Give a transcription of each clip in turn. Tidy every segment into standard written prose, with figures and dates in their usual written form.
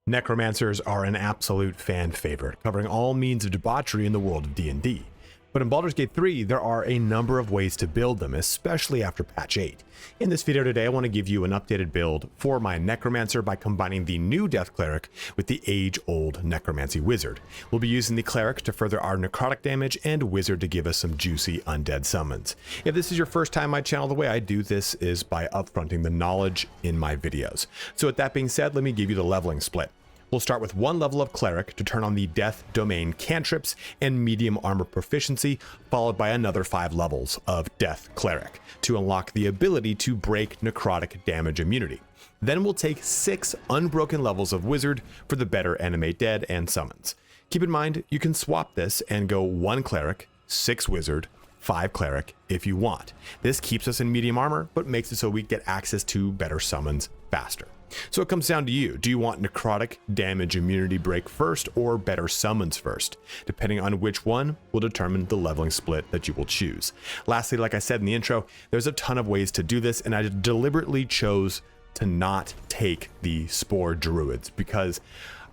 Necromancers are an absolute fan favorite, covering all means of debauchery in the world of D&D. But in Baldur's Gate 3, there are a number of ways to build them, especially after patch 8. In this video today, I want to give you an updated build for my Necromancer by combining the new Death Cleric with the age-old Necromancy Wizard. We'll be using the Cleric to further our necrotic damage and Wizard to give us some juicy undead summons. If this is your first time on my channel, the way I do this is by upfronting the knowledge in my videos. So with that being said, let me give you the leveling split. We'll start with one level of Cleric to turn on the Death Domain cantrips and medium armor proficiency, followed by another 5 levels of Death Cleric to unlock the ability to break necrotic damage immunity. Then we'll take 6 unbroken levels of Wizard for the better animate dead and summons. Keep in mind, you can swap this and go 1 Cleric, 6 Wizard, 5 Cleric if you want. This keeps us in medium armor, but makes it so we get access to better summons faster. So it comes down to you. Do you want necrotic damage immunity break first or better summons first? Depending on which one will determine the leveling split that you will choose. Lastly, like I said in the intro, there's a ton of ways to do this, and I deliberately chose to not take the Spore Druids because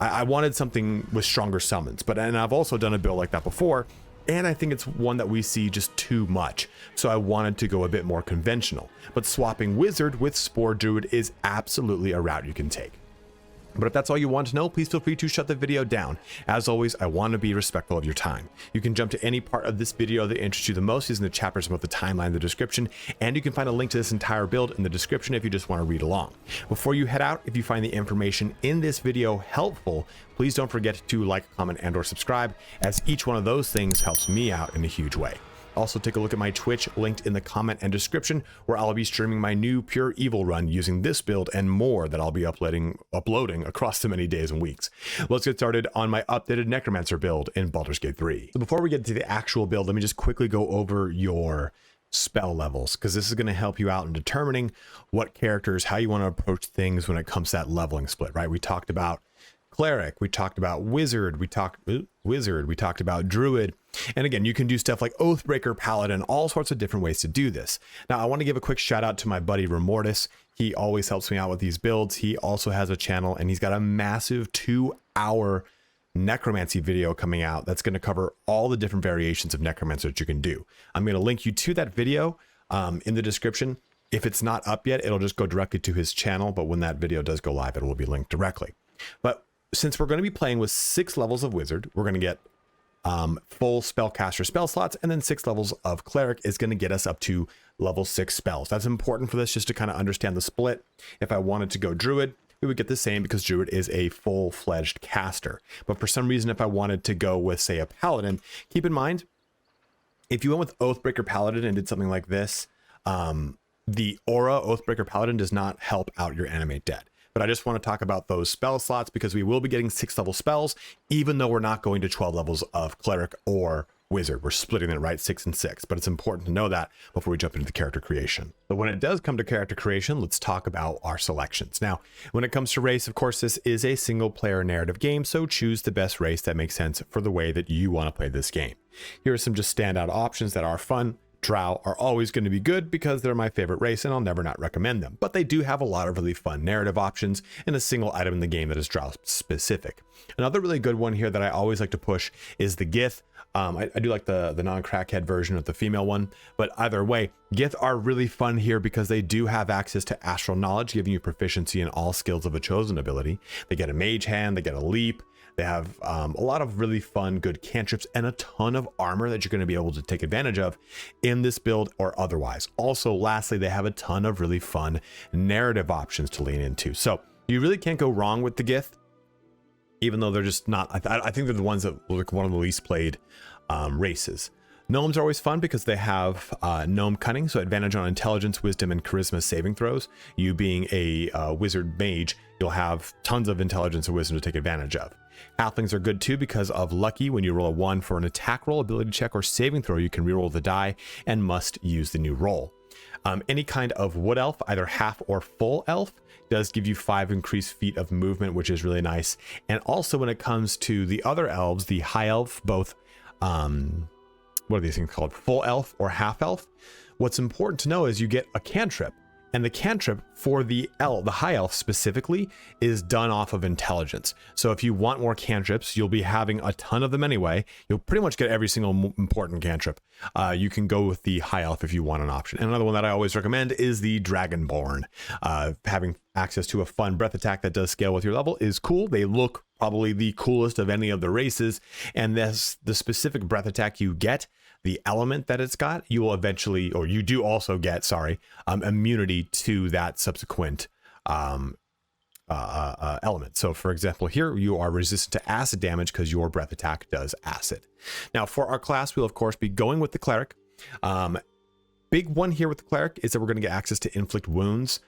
I wanted something with stronger summons. And I've also done a build like that before, and I think it's one that we see just too much, so I wanted to go a bit more conventional. But swapping Wizard with Spore Druid is absolutely a route you can take. But if that's all you want to know, please feel free to shut the video down. As always, I want to be respectful of your time. You can jump to any part of this video that interests you the most using the chapters about the timeline in the description, and you can find a link to this entire build in the description if you just want to read along. Before you head out, if you find the information in this video helpful, please don't forget to like, comment, and/or subscribe, as each one of those things helps me out in a huge way. Also, take a look at my Twitch linked in the comment and description, where I'll be streaming my new Pure Evil run using this build and more that I'll be uploading across the many days and weeks. Let's get started on my updated Necromancer build in Baldur's Gate 3. So before we get to the actual build, let me just quickly go over your spell levels, because this is going to help you out in determining what characters, how you want to approach things when it comes to that leveling split, right? We talked about Cleric, we talked about Wizard, we talked about Druid, and again, you can do stuff like Oathbreaker, Paladin, all sorts of different ways to do this. Now, I want to give a quick shout out to my buddy Remortis. He always helps me out with these builds. He also has a channel, and he's got a massive 2-hour Necromancy video coming out that's going to cover all the different variations of Necromancer that you can do. I'm going to link you to that video in the description. If it's not up yet, it'll just go directly to his channel, but when that video does go live, it will be linked directly. But since we're going to be playing with 6 levels of Wizard, we're going to get full Spellcaster spell slots, and then 6 levels of Cleric is going to get us up to level 6 spells. That's important for this, just to kind of understand the split. If I wanted to go Druid, we would get the same because Druid is a full-fledged caster. But for some reason, if I wanted to go with, say, a Paladin, keep in mind, if you went with Oathbreaker Paladin and did something like this, the aura Oathbreaker Paladin does not help out your animate dead. But I just want to talk about those spell slots because we will be getting 6 level spells, even though we're not going to 12 levels of Cleric or Wizard. We're splitting it, right? 6 and 6, but it's important to know that before we jump into the character creation. But when it does come to character creation, let's talk about our selections. Now, when it comes to race, of course, this is a single player narrative game, so choose the best race that makes sense for the way that you want to play this game. Here are some just standout options that are fun. Drow are always going to be good because they're my favorite race, and I'll never not recommend them. But they do have a lot of really fun narrative options and a single item in the game that is Drow specific. Another really good one here that I always like to push is the Gith. I do like the non-crackhead version of the female one, but either way, Gith are really fun here because they do have access to astral knowledge, giving you proficiency in all skills of a chosen ability. They get a mage hand, they get a leap. They have a lot of really fun, good cantrips, and a ton of armor that you're going to be able to take advantage of in this build or otherwise. Also, lastly, they have a ton of really fun narrative options to lean into. So you really can't go wrong with the Gith, even though they're just not, I think they're the ones that look one of the least played races. Gnomes are always fun because they have gnome cunning, so advantage on intelligence, wisdom, and charisma saving throws. You being a wizard mage, you'll have tons of intelligence and wisdom to take advantage of. Halflings are good too because of lucky. When you roll a 1 for an attack roll, ability check, or saving throw, you can reroll the die and must use the new roll. Any kind of wood elf, either half or full elf, does give you 5 increased feet of movement, which is really nice. And also when it comes to the other elves, the high elf, both what are these things called, full elf or half elf, what's important to know is you get a cantrip And the cantrip for the high elf specifically, is done off of intelligence. So if you want more cantrips, you'll be having a ton of them anyway. You'll pretty much get every single important cantrip. You can go with the high elf if you want an option. And another one that I always recommend is the Dragonborn. Having access to a fun breath attack that does scale with your level is cool. They look probably the coolest of any of the races. And this, the specific breath attack you get, the element that it's got, you will eventually, or you do also get, sorry, immunity to that subsequent element. So for example, here you are resistant to acid damage because your breath attack does acid. Now for our class, we'll of course be going with the cleric. Big one here with the cleric is that we're going to get access to inflict wounds.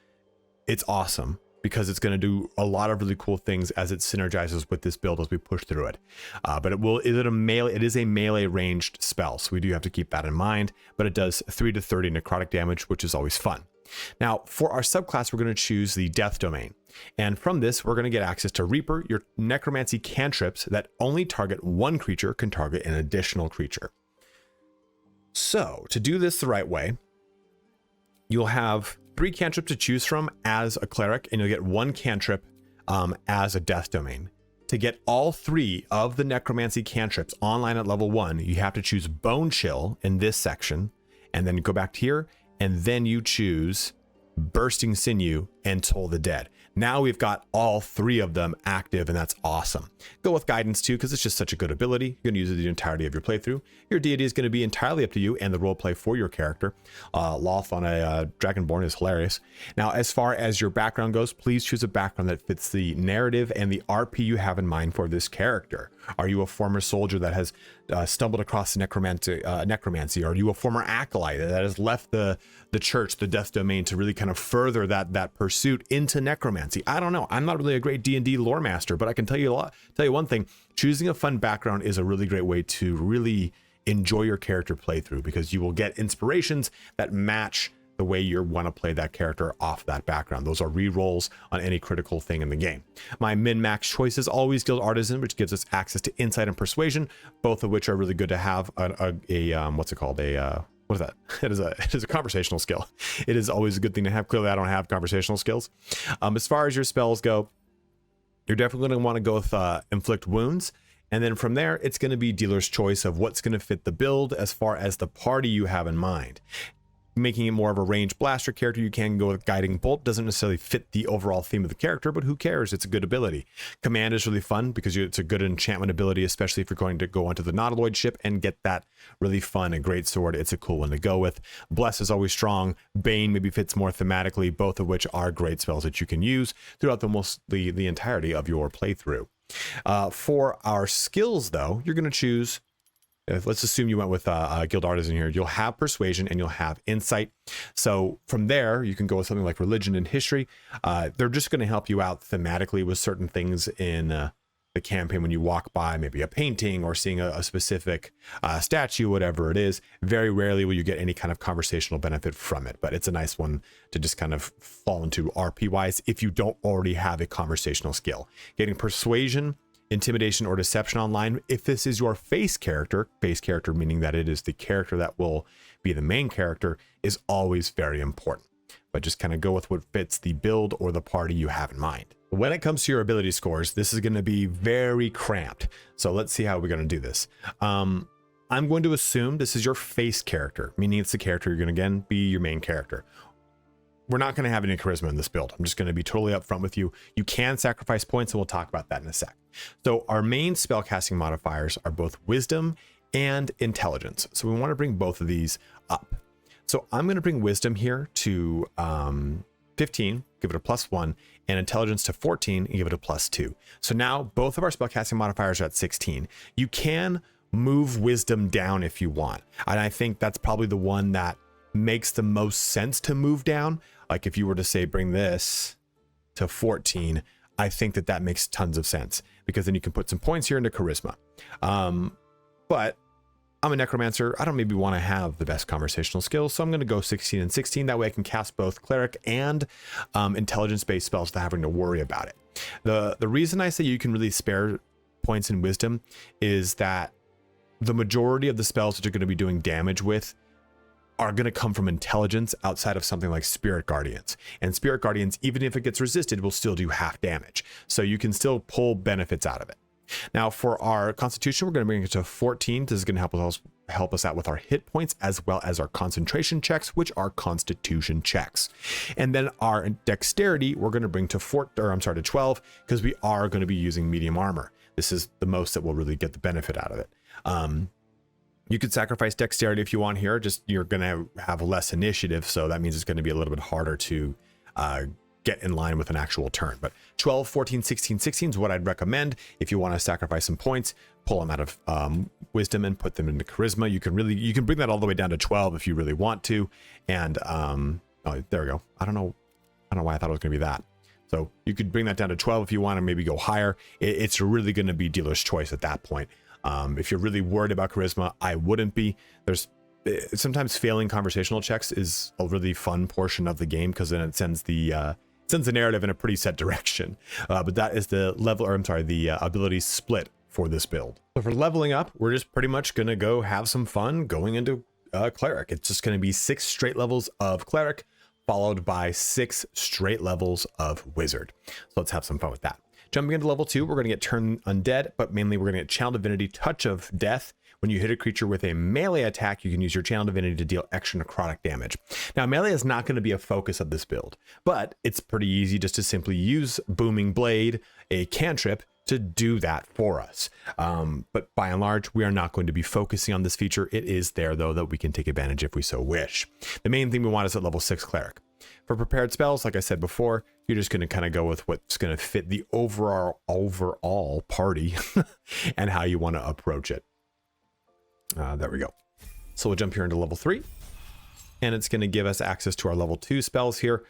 It's awesome because it's going to do a lot of really cool things as it synergizes with this build as we push through it. But it is a melee ranged spell, so we do have to keep that in mind, but it does 3 to 30 necrotic damage, which is always fun. Now for our subclass, we're going to choose the death domain. And from this, we're going to get access to Reaper. Your necromancy cantrips that only target one creature can target an additional creature. So to do this the right way, you'll have 3 cantrips to choose from as a cleric, and you'll get 1 cantrip as a death domain. To get all 3 of the necromancy cantrips online at level 1, you have to choose Bone Chill in this section, and then go back to here, and then you choose Bursting Sinew and Toll the Dead. Now we've got all 3 of them active, and that's awesome. Go with Guidance too, because it's just such a good ability. You're going to use it the entirety of your playthrough. Your deity is going to be entirely up to you and the roleplay for your character. Loth on a Dragonborn is hilarious. Now, as far as your background goes, please choose a background that fits the narrative and the RP you have in mind for this character. Are you a former soldier that has stumbled across necromancy? Are you a former acolyte that has left the church, the death domain, to really kind of further that pursuit into necromancy? I don't know. I'm not really a great D&D lore master, but I can tell you one thing. Choosing a fun background is a really great way to really enjoy your character playthrough, because you will get inspirations that match the way you want to play that character off that background. Those are re-rolls on any critical thing in the game. My min-max choice is always Guild Artisan, which gives us access to Insight and Persuasion, both of which are really good to have what's it called? What is that? It is a conversational skill. It is always a good thing to have. Clearly, I don't have conversational skills. As far as your spells go, you're definitely going to want to go with Inflict Wounds. And then from there, it's going to be dealer's choice of what's going to fit the build as far as the party you have in mind. Making it more of a ranged blaster character, you can go with Guiding Bolt. Doesn't necessarily fit the overall theme of the character, but who cares? It's a good ability. Command is really fun because it's a good enchantment ability, especially if you're going to go onto the Nautiloid ship and get that really fun and great sword. It's a cool one to go with. Bless is always strong. Bane maybe fits more thematically, both of which are great spells that you can use throughout the entirety of your playthrough. For our skills, though, you're going to choose, let's assume you went with Guild Artisan here. You'll have Persuasion and you'll have Insight. So from there, you can go with something like Religion and History. They're just going to help you out thematically with certain things in the campaign when you walk by maybe a painting or seeing a specific statue, whatever it is. Very rarely will you get any kind of conversational benefit from it, but it's a nice one to just kind of fall into RP wise if you don't already have a conversational skill. Getting Persuasion, Intimidation, or Deception online, if this is your face character meaning that it is the character that will be the main character, is always very important. But just kind of go with what fits the build or the party you have in mind. When it comes to your ability scores, this is going to be very cramped. So let's see how we're going to do this. I'm going to assume this is your face character, meaning it's the character you're going to, again, be your main character. We're not going to have any charisma in this build. I'm just going to be totally upfront with you. You can sacrifice points, and we'll talk about that in a sec. So our main spellcasting modifiers are both Wisdom and Intelligence. So we want to bring both of these up. So I'm going to bring Wisdom here to 15, give it a +1, and Intelligence to 14 and give it a +2. So now both of our spellcasting modifiers are at 16. You can move Wisdom down if you want. And I think that's probably the one that makes the most sense to move down. Like if you were to say, bring this to 14, I think that makes tons of sense, because then you can put some points here into charisma. But I'm a necromancer. I don't maybe want to have the best conversational skills, so I'm going to go 16 and 16. That way I can cast both cleric and intelligence-based spells without having to worry about it. The reason I say you can really spare points in Wisdom is that the majority of the spells that you're going to be doing damage with are going to come from intelligence outside of something like Spirit Guardians. And Spirit Guardians, even if it gets resisted, will still do half damage. So you can still pull benefits out of it. Now for our Constitution, we're going to bring it to 14. This is going to help us out with our hit points as well as our concentration checks, which are Constitution checks. And then our Dexterity, we're going to bring to 12 because we are going to be using medium armor. This is the most that will really get the benefit out of it. You could sacrifice Dexterity if you want here, just you're going to have less initiative. So that means it's going to be a little bit harder to get in line with an actual turn. But 12, 14, 16, 16 is what I'd recommend. If you want to sacrifice some points, pull them out of wisdom and put them into charisma. You can bring that all the way down to 12 if you really want to. And oh, there we go. I don't know why I thought it was going to be that. So you could bring that down to 12 if you want to maybe go higher. It's really going to be dealer's choice at that point. If you're really worried about charisma, I wouldn't be. There's sometimes failing conversational checks is a really fun portion of the game because then it sends the narrative in a pretty set direction. But that is the ability split for this build. So for leveling up, we're just pretty much going to go have some fun going into Cleric. It's just going to be 6 straight levels of Cleric followed by 6 straight levels of Wizard. So let's have some fun with that. Jumping into level 2, we're going to get Turn Undead, but mainly we're going to get Channel Divinity, Touch of Death. When you hit a creature with a melee attack, you can use your Channel Divinity to deal extra necrotic damage. Now, melee is not going to be a focus of this build, but it's pretty easy just to simply use Booming Blade, a cantrip, to do that for us. But by and large, we are not going to be focusing on this feature. It is there, though, that we can take advantage if we so wish. The main thing we want is at level 6 Cleric. For prepared spells, like I said before, you're just going to kind of go with what's going to fit the overall party and how you want to approach it. There we go. So we'll jump here into level 3, and it's going to give us access to our level 2 spells here.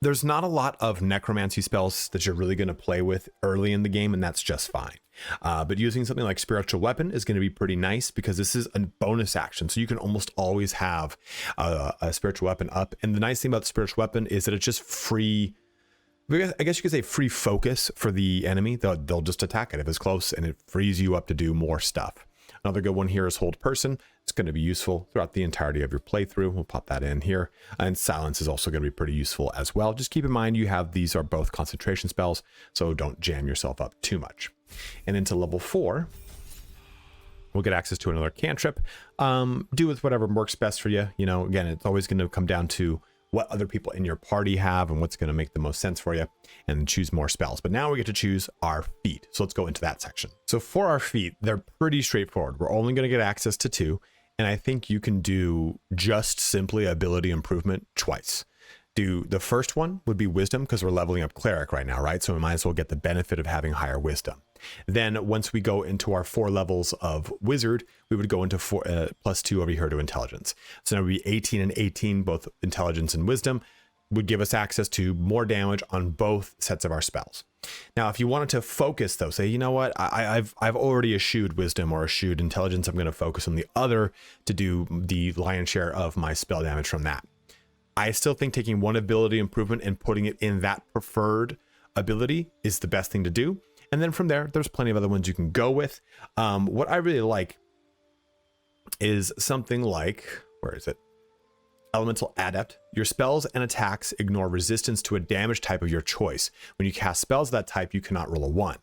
There's not a lot of necromancy spells that you're really going to play with early in the game, and that's just fine. But using something like Spiritual Weapon is going to be pretty nice because this is a bonus action. So you can almost always have a Spiritual Weapon up. And the nice thing about the Spiritual Weapon is that it's just free. I guess you could say free focus for the enemy. They'll just attack it if it's close, and it frees you up to do more stuff. Another good one here is Hold Person. It's going to be useful throughout the entirety of your playthrough. We'll pop that in here. And Silence is also going to be pretty useful as well. Just keep in mind these are both concentration spells, so don't jam yourself up too much. And into level 4, we'll get access to another cantrip. Do with whatever works best for you. You know, again, it's always going to come down to what other people in your party have and what's going to make the most sense for you, and choose more spells. But now we get to choose our feat. So let's go into that section. So for our feat, they're pretty straightforward. We're only going to get access to 2. And I think you can do just simply ability improvement twice. The first one would be Wisdom because we're leveling up Cleric right now, right? So we might as well get the benefit of having higher Wisdom. Then once we go into our 4 levels of Wizard, we would go into +2 over here to Intelligence. So now it would be 18 and 18, both Intelligence and Wisdom, would give us access to more damage on both sets of our spells. Now, if you wanted to focus though, say, you know what, I've already eschewed Wisdom or eschewed Intelligence, I'm going to focus on the other to do the lion's share of my spell damage from that. I still think taking one ability improvement and putting it in that preferred ability is the best thing to do. And then from there's plenty of other ones you can go with. What I really like is something like, where is it? Elemental Adept. Your spells and attacks ignore resistance to a damage type of your choice. When you cast spells of that type, you cannot roll a 1.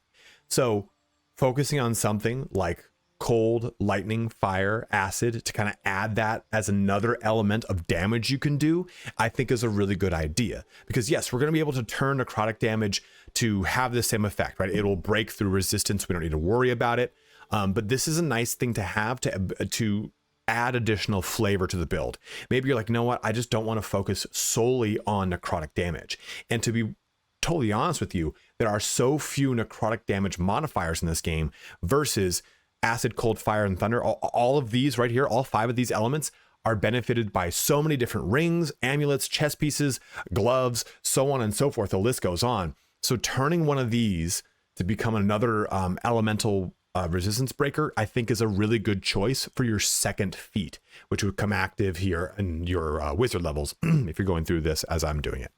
So focusing on something like cold, lightning, fire, acid to kind of add that as another element of damage you can do, I think is a really good idea. Because yes, we're going to be able to turn necrotic damage to have the same effect, right? It'll break through resistance. We don't need to worry about it. But this is a nice thing to have to add additional flavor to the build. Maybe you're like, you know what? I just don't want to focus solely on necrotic damage. And to be totally honest with you, there are so few necrotic damage modifiers in this game versus acid, cold, fire, and thunder. All of these right here, all 5 of these elements are benefited by so many different rings, amulets, chess pieces, gloves, so on and so forth. The list goes on. So turning one of these to become another elemental resistance breaker, I think is a really good choice for your second feat, which would come active here in your wizard levels if you're going through this as I'm doing it.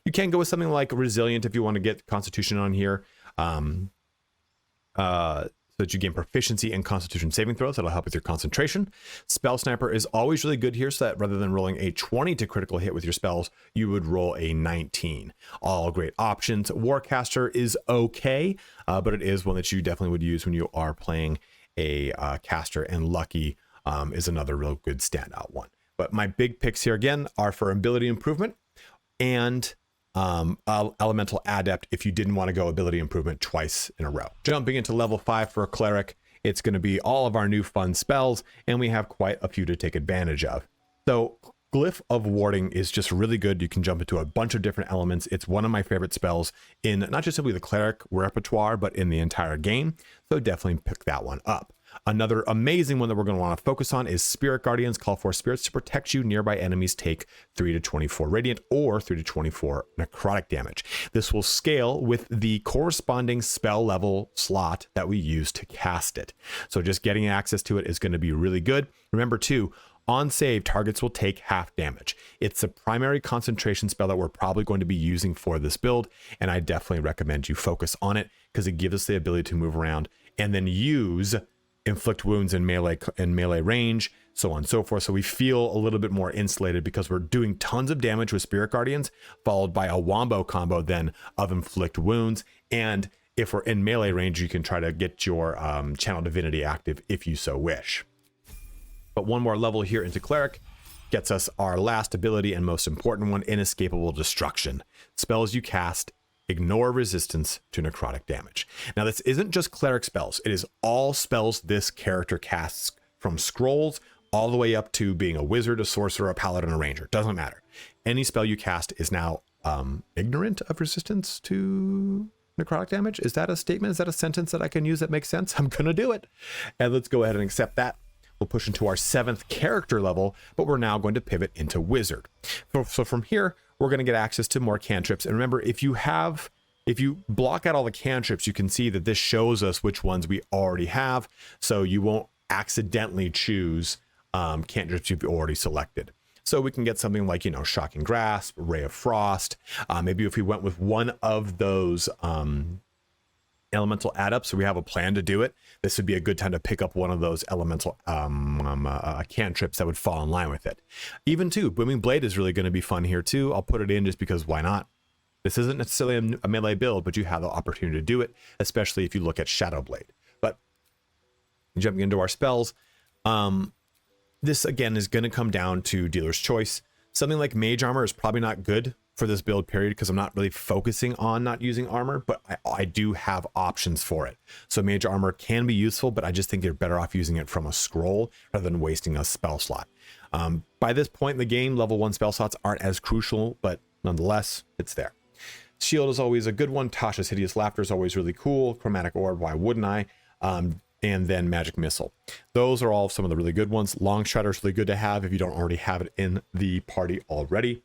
You can go with something like Resilient if you want to get Constitution on here. that you gain proficiency in Constitution saving throws. That'll help with your concentration. Spell Sniper is always really good here, so that rather than rolling a 20 to critical hit with your spells, you would roll a 19. All great options. Warcaster is okay, but it is one that you definitely would use when you are playing a caster, and Lucky is another real good standout one. But my big picks here again are for ability improvement and elemental adept if you didn't want to go ability improvement twice in a row. Jumping into level 5 for a cleric, it's going to be all of our new fun spells, and we have quite a few to take advantage of. So Glyph of Warding is just really good. You can jump into a bunch of different elements. It's one of my favorite spells in not just simply the cleric repertoire, but in the entire game. So definitely pick that one up. Another amazing one that we're going to want to focus on is Spirit Guardians. Call for spirits to protect you. Nearby enemies take 3 to 24 radiant or 3 to 24 necrotic damage. This will scale with the corresponding spell level slot that we use to cast it. So just getting access to it is going to be really good. Remember too, on save, targets will take half damage. It's a primary concentration spell that we're probably going to be using for this build, and I definitely recommend you focus on it because it gives us the ability to move around and then use inflict wounds in melee range, so on and so forth. So we feel a little bit more insulated because we're doing tons of damage with Spirit Guardians, followed by a wombo combo then of inflict wounds. And if we're in melee range, you can try to get your Channel Divinity active if you so wish. But one more level here into Cleric gets us our last ability and most important one, Inescapable Destruction. Spells you cast ignore resistance to necrotic damage. Now this isn't just cleric spells, it is all spells this character casts, from scrolls all the way up to being a wizard, a sorcerer, a paladin, a ranger. Doesn't matter. Any spell you cast is now ignorant of resistance to necrotic damage. Is that a statement? Is that a sentence that I can use that makes sense? I'm gonna do it. And let's go ahead and accept that. We'll push into our 7th character level, but we're now going to pivot into wizard. So from here, we're going to get access to more cantrips. And remember, if you block out all the cantrips, you can see that this shows us which ones we already have. So you won't accidentally choose cantrips you've already selected. So we can get something like, Shocking Grasp, Ray of Frost. Maybe if we went with one of those elemental add-ups, so we have a plan to do it, this would be a good time to pick up one of those elemental cantrips that would fall in line with it. Even too, Booming Blade is really going to be fun here too. I'll put it in just because why not? This isn't necessarily a melee build, but you have the opportunity to do it, especially if you look at Shadow Blade. But jumping into our spells, this again is going to come down to dealer's choice. Something like Mage Armor is probably not good for this build period because I'm not really focusing on not using armor, but I do have options for it. So Mage Armor can be useful, but I just think you're better off using it from a scroll rather than wasting a spell slot. By this point in the game, level 1 spell slots aren't as crucial, but nonetheless, it's there. Shield is always a good one. Tasha's Hideous Laughter is always really cool. Chromatic Orb, why wouldn't I? And then Magic Missile. Those are all some of the really good ones. Long Strider is really good to have if you don't already have it in the party already.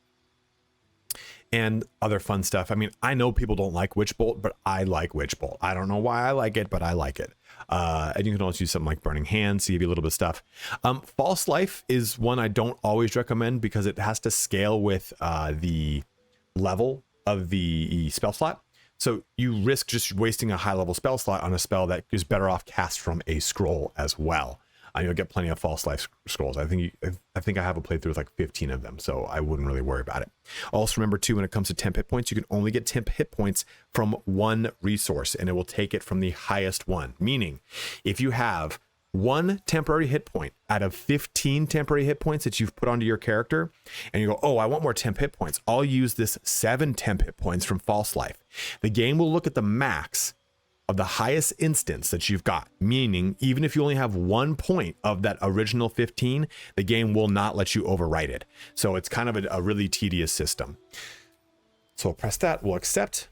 And other fun stuff. I mean, I know people don't like Witch Bolt, but I like Witch Bolt. I don't know why I like it, but I like it. And you can also use something like Burning Hands to give you a little bit of stuff. False Life is one I don't always recommend because it has to scale with the level of the spell slot. So you risk just wasting a high level spell slot on a spell that is better off cast from a scroll as well. You'll get plenty of False Life scrolls. I think I have a playthrough with like 15 of them, so I wouldn't really worry about it. Also remember too, when it comes to temp hit points, you can only get temp hit points from one resource, and it will take it from the highest one. Meaning, if you have one temporary hit point out of 15 temporary hit points that you've put onto your character, and you go, oh, I want more temp hit points, I'll use this 7 temp hit points from False Life. The game will look at the max of the highest instance that you've got, meaning even if you only have 1 point of that original 15, the game will not let you overwrite it. So it's kind of a really tedious system. So we'll press that, we'll accept.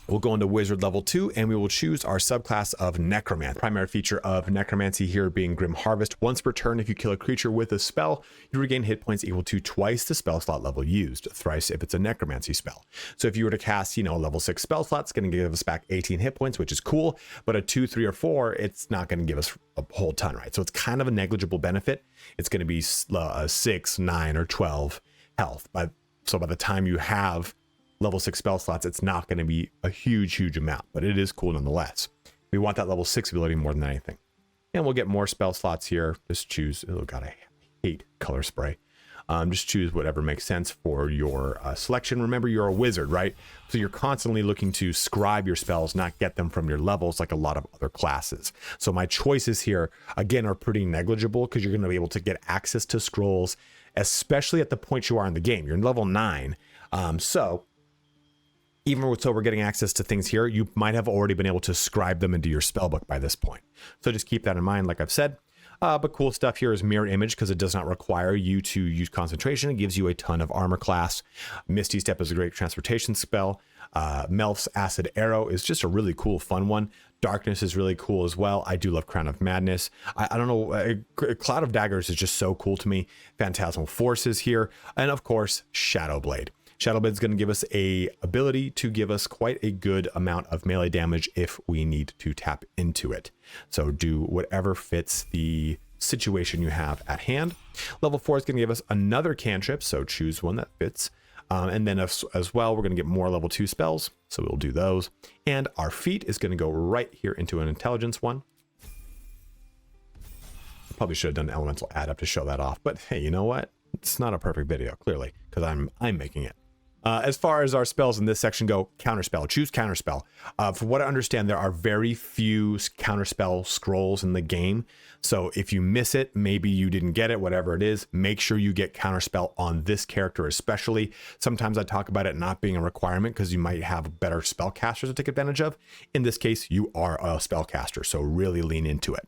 We'll go into Wizard level 2 and we will choose our subclass of Necromancer. Primary feature of Necromancy here being Grim Harvest. Once per turn, if you kill a creature with a spell, you regain hit points equal to twice the spell slot level used, thrice if it's a Necromancy spell. So if you were to cast, a level 6 spell slot, it's going to give us back 18 hit points, which is cool, but a 2, 3, or 4, it's not going to give us a whole ton, right? So it's kind of a negligible benefit. It's going to be 6, 9, or 12 health. So by the time you have level 6 spell slots, it's not going to be a huge amount, but it is cool nonetheless. We want that level 6 ability more than anything. And we'll get more spell slots here. Just choose, oh god, I hate color spray. Just choose whatever makes sense for your selection. Remember, you're a wizard, right? So you're constantly looking to scribe your spells, not get them from your levels like a lot of other classes. So my choices here, again, are pretty negligible because you're going to be able to get access to scrolls, especially at the point you are in the game. You're in level 9. So we're getting access to things here, you might have already been able to scribe them into your spellbook by this point. So just keep that in mind, like I've said. But cool stuff here is mirror image because it does not require you to use concentration. It gives you a ton of armor class. Misty Step is a great transportation spell. Melf's Acid Arrow is just a really cool, fun one. Darkness is really cool as well. I do love Crown of Madness. I don't know, Cloud of Daggers is just so cool to me. Phantasmal Forces here. And of course, Shadow Blade. Shadow Blade is going to give us a ability to give us quite a good amount of melee damage if we need to tap into it. So do whatever fits the situation you have at hand. Level 4 is going to give us another cantrip, so choose one that fits. And then as well, we're going to get more level 2 spells, so we'll do those. And our feat is going to go right here into an intelligence one. Probably should have done an elemental add up to show that off, but hey, you know what? It's not a perfect video, clearly, because I'm making it. As far as our spells in this section go, counterspell, choose counterspell. For what I understand, there are very few counterspell scrolls in the game. So if you miss it, maybe you didn't get it, whatever it is, make sure you get counterspell on this character especially. Sometimes I talk about it not being a requirement because you might have better spellcasters to take advantage of. In this case, you are a spellcaster, so really lean into it.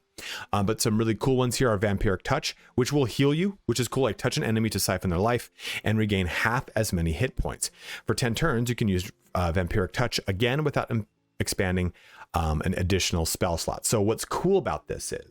But some really cool ones here are Vampiric Touch, which will heal you, which is cool. Like touch an enemy to siphon their life and regain half as many hit points. For 10 turns, you can use Vampiric Touch again without expanding an additional spell slot. So what's cool about this is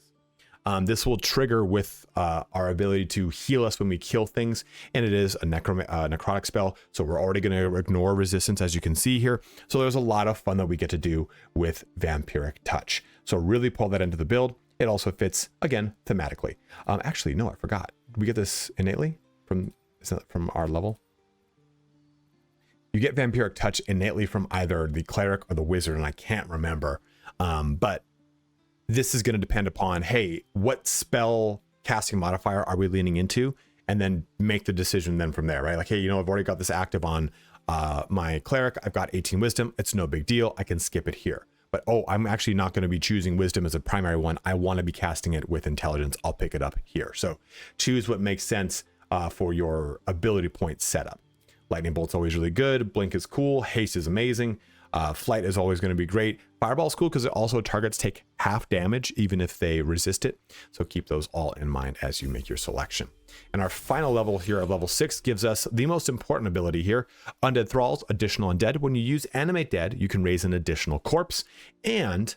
this will trigger with our ability to heal us when we kill things, and it is a necrotic spell, so we're already going to ignore resistance, as you can see here. So there's a lot of fun that we get to do with Vampiric Touch. So really pull that into the build. It also fits, again, thematically. Actually, no, I forgot. We get this innately from our level. You get Vampiric Touch innately from either the Cleric or the Wizard, and I can't remember. But this is going to depend upon, hey, what spell casting modifier are we leaning into? And then make the decision then from there, right? Like, hey, you know, I've already got this active on my Cleric. I've got 18 Wisdom. It's no big deal. I can skip it here. But, oh, I'm actually not going to be choosing Wisdom as a primary one. I want to be casting it with Intelligence. I'll pick it up here. So choose what makes sense for your ability point setup. Lightning Bolt's always really good. Blink is cool. Haste is amazing. Flight is always going to be great. Fireball is cool because it also targets take half damage even if they resist it. So keep those all in mind as you make your selection. And our final level here of level 6 gives us the most important ability here. Undead Thralls, additional Undead. When you use Animate Dead, you can raise an additional corpse. And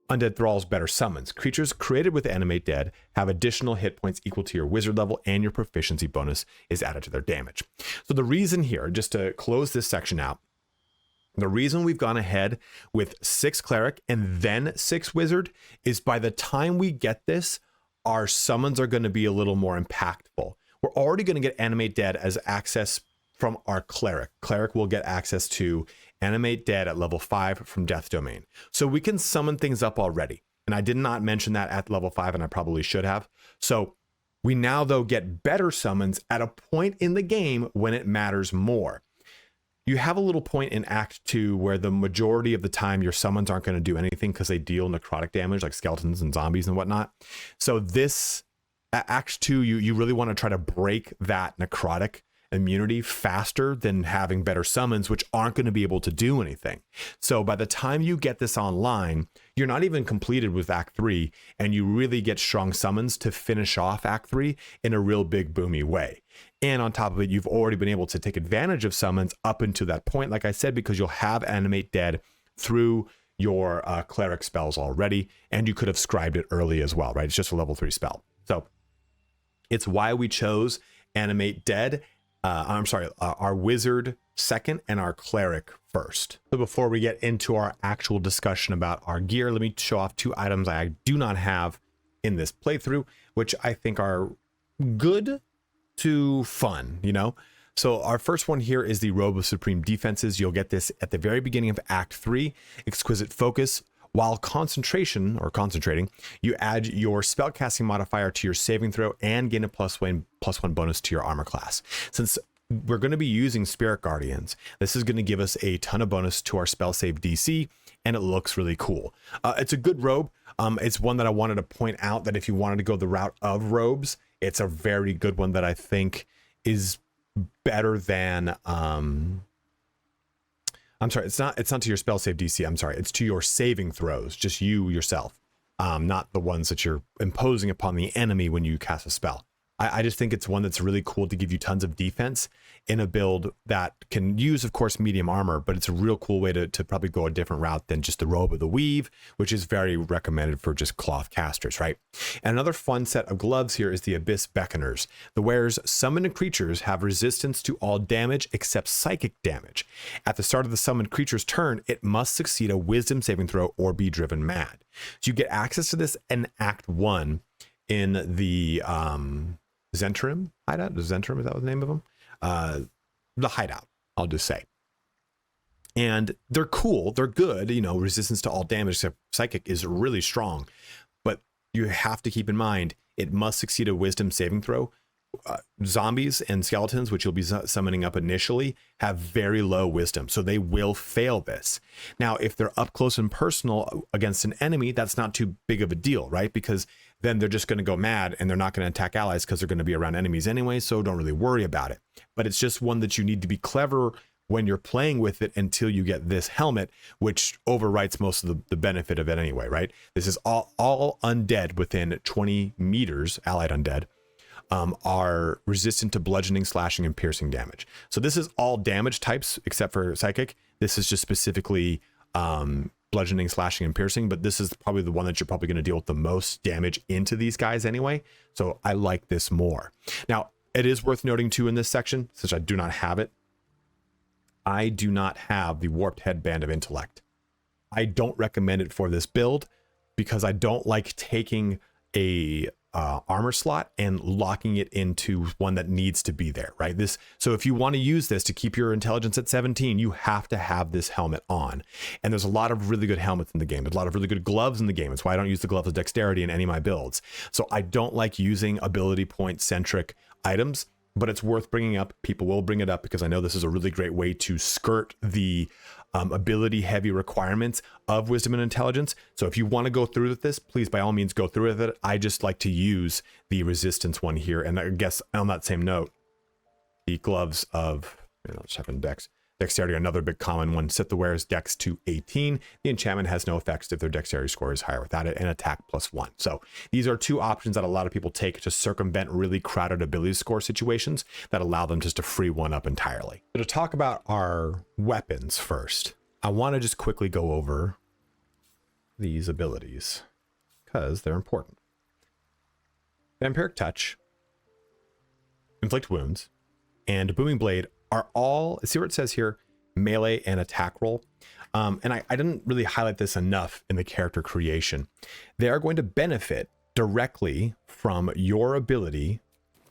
Undead Thralls better summons. Creatures created with Animate Dead have additional hit points equal to your wizard level, and your proficiency bonus is added to their damage. So the reason here, just to close this section out, the reason we've gone ahead with 6 Cleric and then 6 Wizard is by the time we get this, our summons are going to be a little more impactful. We're already going to get Animate Dead as access from our Cleric. Cleric will get access to Animate Dead at level 5 from Death Domain. So we can summon things up already. And I did not mention that at level 5, and I probably should have. So we now, though, get better summons at a point in the game when it matters more. You have a little point in Act 2 where the majority of the time your summons aren't going to do anything because they deal necrotic damage like skeletons and zombies and whatnot. So this, at Act 2, you really want to try to break that necrotic immunity faster than having better summons, which aren't going to be able to do anything. So by the time you get this online, you're not even completed with Act 3, and you really get strong summons to finish off Act 3 in a real big boomy way. And on top of it, you've already been able to take advantage of summons up until that point, like I said, because you'll have Animate Dead through your Cleric spells already, and you could have scribed it early as well, right? It's just a level 3 spell. So it's why we chose Animate Dead. Our Wizard second and our Cleric first. So before we get into our actual discussion about our gear, let me show off 2 items I do not have in this playthrough, which I think are good to fun, you know? So our first one here is the Robe of Supreme Defenses. You'll get this at the very beginning of Act 3. Exquisite Focus. While concentrating, you add your spellcasting modifier to your saving throw and gain a +1 bonus to your armor class. Since we're going to be using Spirit Guardians, this is going to give us a ton of bonus to our spell save DC, and it looks really cool. It's a good robe. It's one that I wanted to point out that if you wanted to go the route of robes, it's a very good one that I think is better than I'm sorry, it's not to your spell save DC. I'm sorry, it's to your saving throws, just you yourself, not the ones that you're imposing upon the enemy when you cast a spell. I just think it's one that's really cool to give you tons of defense in a build that can use, of course, medium armor, but it's a real cool way to probably go a different route than just the Robe of the Weave, which is very recommended for just cloth casters, right? And another fun set of gloves here is the Abyss Beckoners. The wearer's summoned creatures have resistance to all damage except psychic damage. At the start of the summoned creature's turn, it must succeed a wisdom saving throw or be driven mad. So you get access to this in Act 1 in the Zentrum hideout. Zentrum, is that what the name of them? The hideout, I'll just say. And they're cool, they're good, you know, resistance to all damage except psychic is really strong, but you have to keep in mind it must succeed a wisdom saving throw. Zombies and skeletons, which you'll be summoning up initially, have very low wisdom, so they will fail this. Now, if they're up close and personal against an enemy, that's not too big of a deal, right? Because then they're just going to go mad and they're not going to attack allies because they're going to be around enemies anyway, so don't really worry about it. But it's just one that you need to be clever when you're playing with it until you get this helmet, which overwrites most of the benefit of it anyway, right? This is all undead within 20 meters, allied undead, are resistant to bludgeoning, slashing, and piercing damage. So this is all damage types except for psychic. This is just specifically bludgeoning, slashing, and piercing, but this is probably the one that you're probably going to deal with the most damage into these guys anyway. So I like this more. Now, it is worth noting too in this section, since I do not have it, I do not have the Warped Headband of Intellect. I don't recommend it for this build because I don't like taking a armor slot and locking it into one that needs to be there, right? So if you want to use this to keep your intelligence at 17, you have to have this helmet on. And there's a lot of really good helmets in the game. There's a lot of really good gloves in the game. That's why I don't use the gloves of dexterity in any of my builds. So I don't like using ability point centric items, but it's worth bringing up. People will bring it up because I know this is a really great way to skirt the ability heavy requirements of wisdom and intelligence. So if you want to go through with this, please by all means go through with it. I just like to use the resistance one here. And I guess on that same note, the gloves of dexterity, another big common one. Set the wearer's dex to 18. The enchantment has no effects if their dexterity score is higher without it, and attack +1. So these are two options that a lot of people take to circumvent really crowded ability score situations that allow them just to free one up entirely. So to talk about our weapons first, I want to just quickly go over these abilities because they're important. Vampiric Touch, Inflict Wounds, and Booming Blade are all, see what it says here, melee and attack roll. And I didn't really highlight this enough in the character creation. They are going to benefit directly from your ability.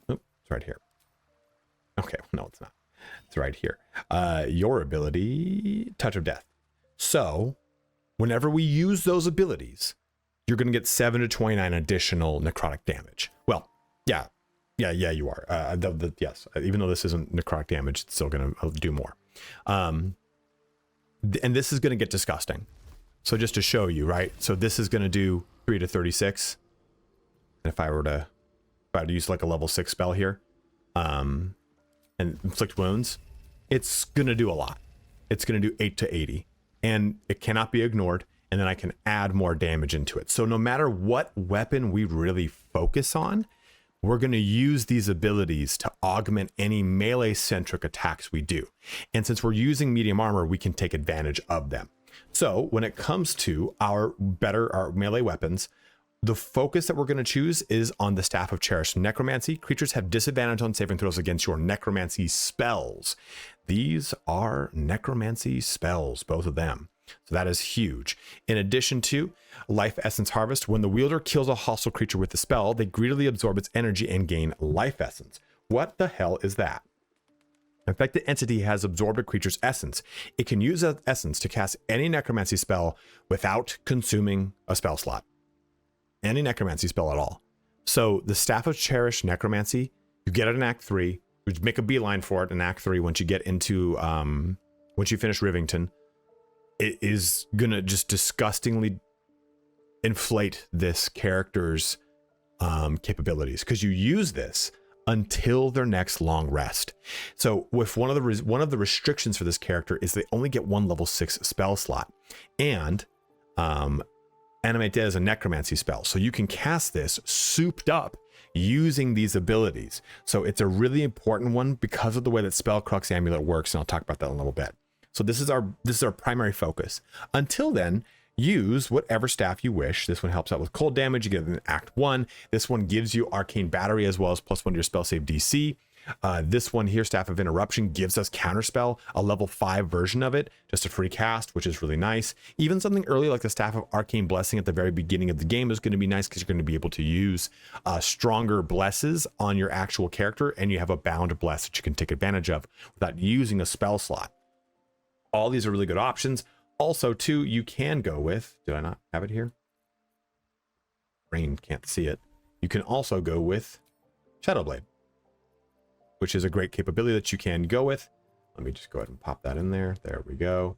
Oh, it's right here. Okay, no, it's not. It's right here. Your ability, Touch of Death. So whenever we use those abilities, you're going to get 7 to 29 additional necrotic damage. Well, yeah, you are. Yes, even though this isn't necrotic damage, it's still going to do more. And this is going to get disgusting. So just to show you, right? So this is going to do 3 to 36. And if I were to use like a level 6 spell here, and inflict wounds, it's going to do a lot. It's going to do 8 to 80, and it cannot be ignored. And then I can add more damage into it. So no matter what weapon we really focus on, we're going to use these abilities to augment any melee centric attacks we do. And since we're using medium armor, we can take advantage of them. So when it comes to our melee weapons, the focus that we're going to choose is on the Staff of Cherish. Necromancy. Creatures have disadvantage on saving throws against your necromancy spells. These are necromancy spells, both of them. So that is huge. In addition to Life Essence Harvest, when the wielder kills a hostile creature with the spell, they greedily absorb its energy and gain life essence. What the hell is that? Affected entity has absorbed a creature's essence. It can use that essence to cast any necromancy spell without consuming a spell slot. Any necromancy spell at all. So the Staff of Cherished Necromancy, you get it in Act 3. You make a beeline for it in Act 3 once you get into, once you finish Rivington. It is gonna just disgustingly inflate this character's capabilities, because you use this until their next long rest. So with one of the restrictions for this character is they only get one level 6 spell slot, and Animate Dead is a necromancy spell, so you can cast this souped up using these abilities. So it's a really important one because of the way that Spellcrux Amulet works, and I'll talk about that in a little bit. So this is our primary focus. Until then, use whatever staff you wish. This one helps out with cold damage. You get it in Act 1. This one gives you Arcane Battery as well as +1 to your spell save DC. This one here, Staff of Interruption, gives us Counterspell, a level 5 version of it, just a free cast, which is really nice. Even something early like the Staff of Arcane Blessing at the very beginning of the game is going to be nice because you're going to be able to use stronger blesses on your actual character, and you have a bound bless that you can take advantage of without using a spell slot. All these are really good options. Also, too, you can go with, did I not have it here? Brain can't see it. You can also go with Shadowblade, which is a great capability that you can go with. Let me just go ahead and pop that in there. There we go.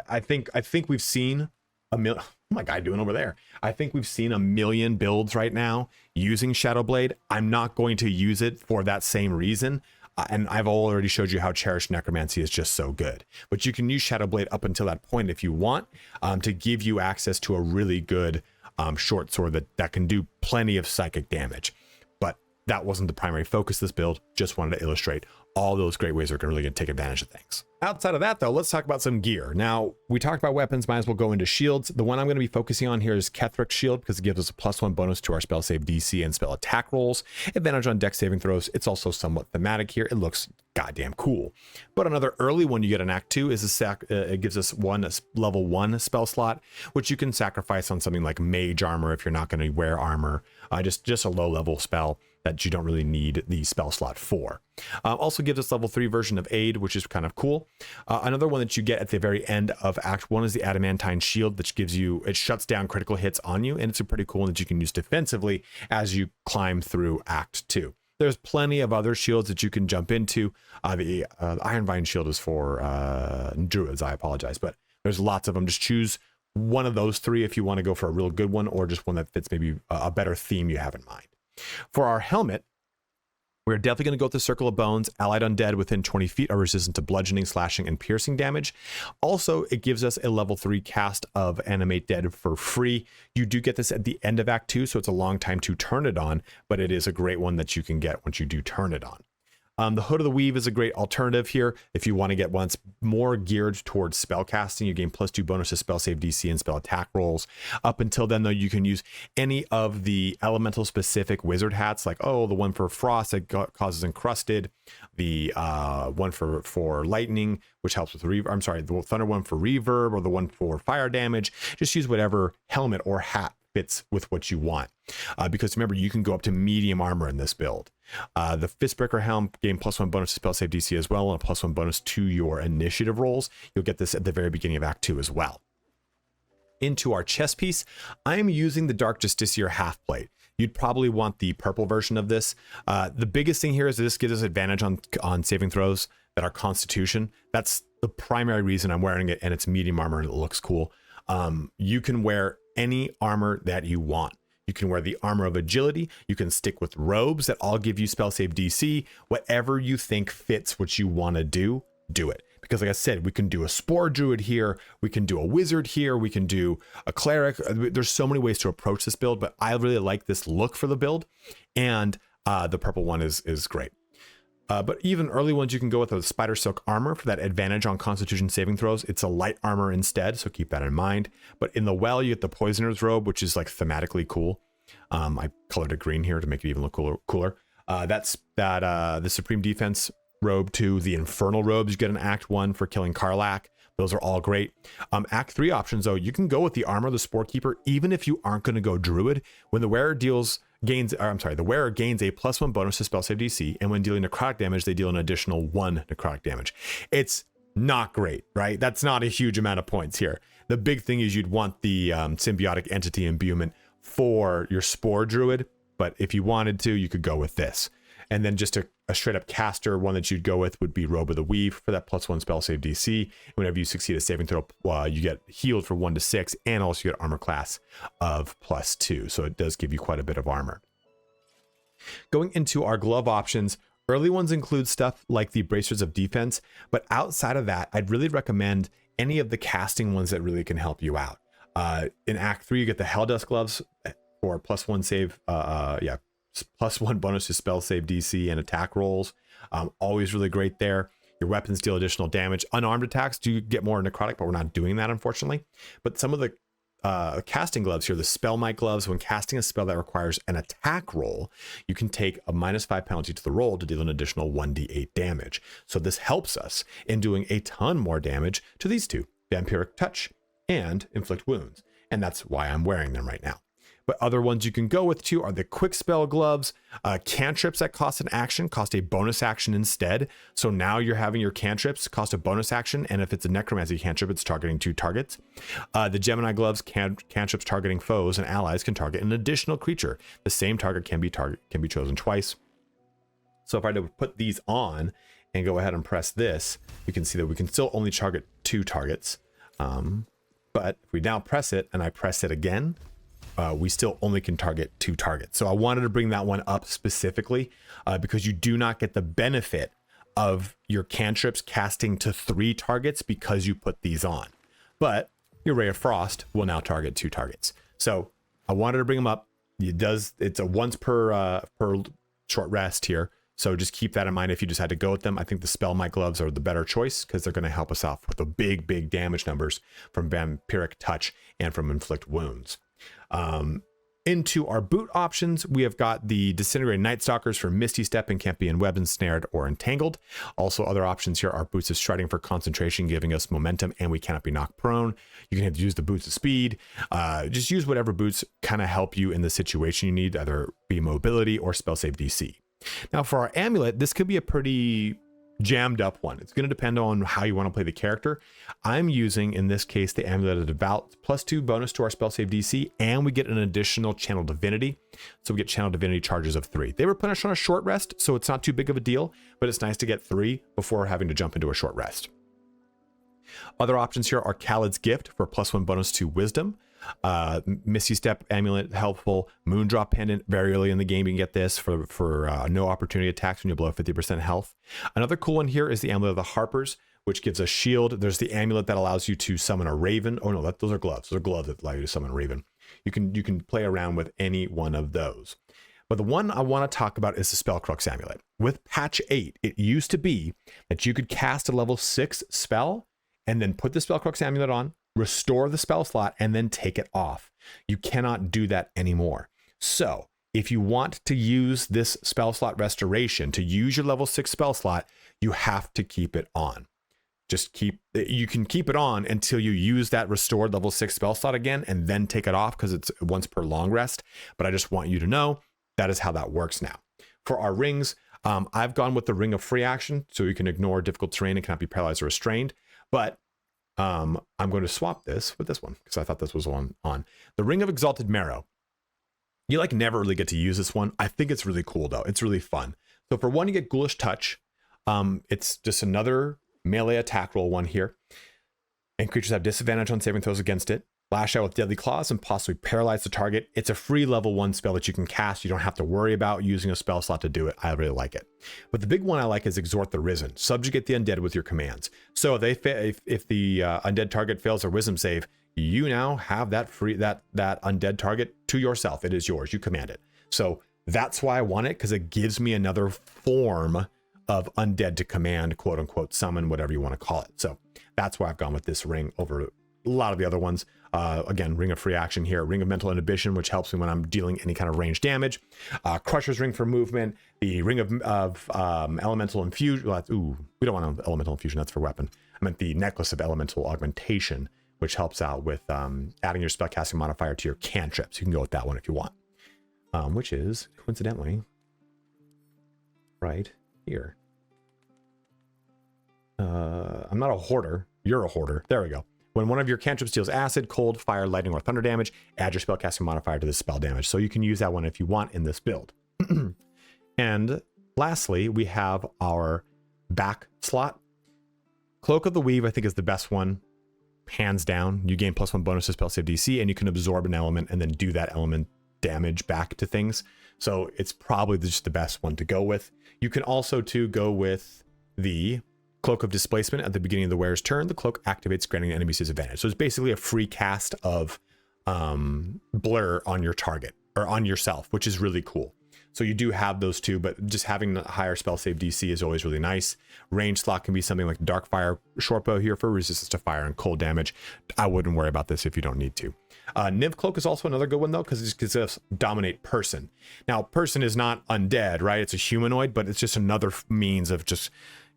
I think we've seen a million. Oh my God, doing over there. I think we've seen a million builds right now using Shadowblade. I'm not going to use it for that same reason. And I've already showed you how Cherished Necromancy is just so good. But you can use Shadowblade up until that point if you want, to give you access to a really good short sword that can do plenty of psychic damage. But that wasn't the primary focus of this build. Just wanted to illustrate all those great ways they're really going to take advantage of things. Outside of that, though, let's talk about some gear. Now, we talked about weapons, might as well go into shields. The one I'm going to be focusing on here is Kethric's Shield, because it gives us a +1 bonus to our spell save DC and spell attack rolls, advantage on dex saving throws. It's also somewhat thematic here. It looks goddamn cool. But another early one you get in Act 2 is it gives us a level 1 spell slot, which you can sacrifice on something like Mage Armor if you're not going to wear armor. Just a low level spell that you don't really need the spell slot for. Also gives us level 3 version of Aid, which is kind of cool. Another one that you get at the very end of Act 1 is the Adamantine Shield, which gives you, it shuts down critical hits on you, and it's a pretty cool one that you can use defensively as you climb through Act 2. There's plenty of other shields that you can jump into. The Ironvine Shield is for druids, I apologize, but there's lots of them. Just choose one of those 3 if you want to go for a real good one, or just one that fits maybe a better theme you have in mind. For our helmet, we're definitely going to go with the Circle of Bones. Allied undead within 20 feet are resistant to bludgeoning, slashing, and piercing damage. Also, it gives us a level 3 cast of Animate Dead for free. You do get this at the end of Act 2, so it's a long time to turn it on, but it is a great one that you can get once you do turn it on. The Hood of the Weave is a great alternative here if you want to get one that's more geared towards spellcasting. You gain +2 bonus to spell save DC and spell attack rolls. Up until then, though, you can use any of the elemental specific wizard hats, like the one for frost that causes encrusted, the one for lightning, which helps with the thunder one for reverb, or the one for fire damage. Just use whatever helmet or hat fits with what you want, because remember, you can go up to medium armor in this build. The Fistbreaker Helm gain +1 bonus to spell save DC as well, and a +1 bonus to your initiative rolls. You'll get this at the very beginning of Act 2 as well. Into our chest piece, I am using the Dark Justiciar half plate. You'd probably want the purple version of this. The biggest thing here is this gives us advantage on saving throws that are Constitution. That's the primary reason I'm wearing it, and it's medium armor and it looks cool. You can wear any armor that you want. You can wear the Armor of Agility. You can stick with robes that all give you spell save DC. Whatever you think fits what you want to do it. Because like I said, we can do a Spore Druid here. We can do a Wizard here. We can do a Cleric. There's so many ways to approach this build, but I really like this look for the build. And the purple one is great. But even early ones, you can go with a Spider Silk Armor for that advantage on Constitution saving throws. It's a light armor instead, so keep that in mind. But in the well, you get the Poisoner's Robe, which is like thematically cool. I colored it green here to make it even look cooler. The Supreme Defense Robe to the Infernal Robes you get in Act 1 for killing Karlach. Those are all great. Act 3 options, though, you can go with the Armor of the Spore Keeper, even if you aren't going to go Druid. When the wearer deals the wearer gains a +1 bonus to spell save DC, and when dealing necrotic damage, they deal an additional 1 necrotic damage. It's not great, right? That's not a huge amount of points here. The big thing is you'd want the symbiotic entity imbuement for your Spore Druid, but if you wanted to, you could go with this. And then just a straight up caster, one that you'd go with would be Robe of the Weave for that +1 spell save DC. Whenever you succeed a saving throw, you get healed for 1 to 6, and also you get armor class of +2. So it does give you quite a bit of armor. Going into our glove options, early ones include stuff like the Bracers of Defense, but outside of that, I'd really recommend any of the casting ones that really can help you out. In Act 3, you get the Helldust gloves for +1 save, +1 bonus to spell save DC and attack rolls. Always really great there. Your weapons deal additional damage. Unarmed attacks do get more necrotic, but we're not doing that, unfortunately. But some of the casting gloves here, the Spell Might gloves, when casting a spell that requires an attack roll, you can take a -5 penalty to the roll to deal an additional 1d8 damage. So this helps us in doing a ton more damage to these two, Vampiric Touch and Inflict Wounds. And that's why I'm wearing them right now. But other ones you can go with too are the Quick Spell gloves. Cantrips that cost an action cost a bonus action instead. So now you're having your cantrips cost a bonus action, and if it's a Necromancy cantrip, it's targeting 2 targets. The Gemini gloves, cantrips targeting foes and allies can target an additional creature. The same target can be chosen twice. So if I were to put these on and go ahead and press this, you can see that we can still only target 2 targets. But if we now press it and I press it again, we still only can target 2 targets. So I wanted to bring that one up specifically because you do not get the benefit of your cantrips casting to 3 targets because you put these on. But your Ray of Frost will now target 2 targets. So I wanted to bring them up. It's a once per short rest here. So just keep that in mind if you just had to go with them. I think the Spell Might gloves are the better choice because they're going to help us out with the big damage numbers from Vampiric Touch and from Inflict Wounds. Into our boot options, we have got the Disintegrated Night Stalkers for Misty Step and can't be in web, ensnared, or entangled. Also, other options here are Boots of Striding for concentration, giving us momentum, and we cannot be knocked prone. You can use the Boots of Speed. Just use whatever boots kind of help you in the situation you need, either be mobility or spell save DC. Now, for our amulet, this could be a pretty jammed up one. It's going to depend on how you want to play the character. I'm using, in this case, the Amulet of Devout, +2 bonus to our spell save DC, and we get an additional Channel Divinity. So we get Channel Divinity charges of 3. They were punished on a short rest, so it's not too big of a deal, but it's nice to get 3 before having to jump into a short rest. Other options here are Khaled's Gift for +1 bonus to Wisdom. Misty Step Amulet, helpful. Moondrop Pendant, very early in the game you can get this for no opportunity attacks when you blow 50% health. Another cool one here is the Amulet of the Harpers, which gives a shield. There's the amulet that allows you to summon a raven. Oh no, those are gloves. Those are gloves that allow you to summon a raven. You can play around with any one of those. But the one I want to talk about is the Spellcrux Amulet. With patch 8, it used to be that you could cast a level 6 spell and then put the Spellcrux Amulet on, restore the spell slot, and then take it off. You cannot do that anymore. So if you want to use this spell slot restoration, to use your level 6 spell slot, you have to keep it on. You can keep it on until you use that restored level 6 spell slot again, and then take it off because it's once per long rest. But I just want you to know that is how that works now. For our rings, I've gone with the Ring of Free Action, so you can ignore difficult terrain and cannot be paralyzed or restrained. But I'm going to swap this with this one because I thought this was on. The Ring of Exalted Marrow. You never really get to use this one. I think it's really cool though. It's really fun. So for one, you get Ghoulish Touch. It's just another melee attack roll one here. And creatures have disadvantage on saving throws against it. Lash out with Deadly Claws and possibly paralyze the target. It's a free level 1 spell that you can cast. You don't have to worry about using a spell slot to do it. I really like it. But the big one I like is Exhort the Risen. Subjugate the undead with your commands. So if the undead target fails a wisdom save, you now have that undead target to yourself. It is yours. You command it. So that's why I want it, because it gives me another form of undead to command, quote unquote, summon, whatever you want to call it. So that's why I've gone with this ring over a lot of the other ones. Again, Ring of Free Action here, Ring of Mental Inhibition, which helps me when I'm dealing any kind of range damage. Crusher's Ring for movement. The Ring of Elemental Infusion. We don't want Elemental Infusion. That's for weapon. I meant the Necklace of Elemental Augmentation, which helps out with adding your spellcasting modifier to your cantrips. You can go with that one if you want. which is coincidentally right here. I'm not a hoarder. You're a hoarder. There we go. When one of your cantrips deals acid, cold, fire, lightning, or thunder damage, add your spellcasting modifier to the spell damage. So you can use that one if you want in this build. And lastly, we have our back slot. Cloak of the Weave, I think, is the best one, hands down. You gain +1 bonus to spell save DC, and you can absorb an element and then do that element damage back to things. So it's probably just the best one to go with. You can also go with the Cloak of Displacement at the beginning of the wearer's turn. The cloak activates, granting enemies disadvantage. So it's basically a free cast of blur on your target or on yourself, which is really cool. So you do have those two, but just having the higher spell save DC is always really nice. Range slot can be something like Darkfire Shortbow here for resistance to fire and cold damage. I wouldn't worry about this if you don't need to. Nymph Cloak is also another good one though, because it gives us Dominate Person. Now, person is not undead, right? It's a humanoid, but it's just another means of just,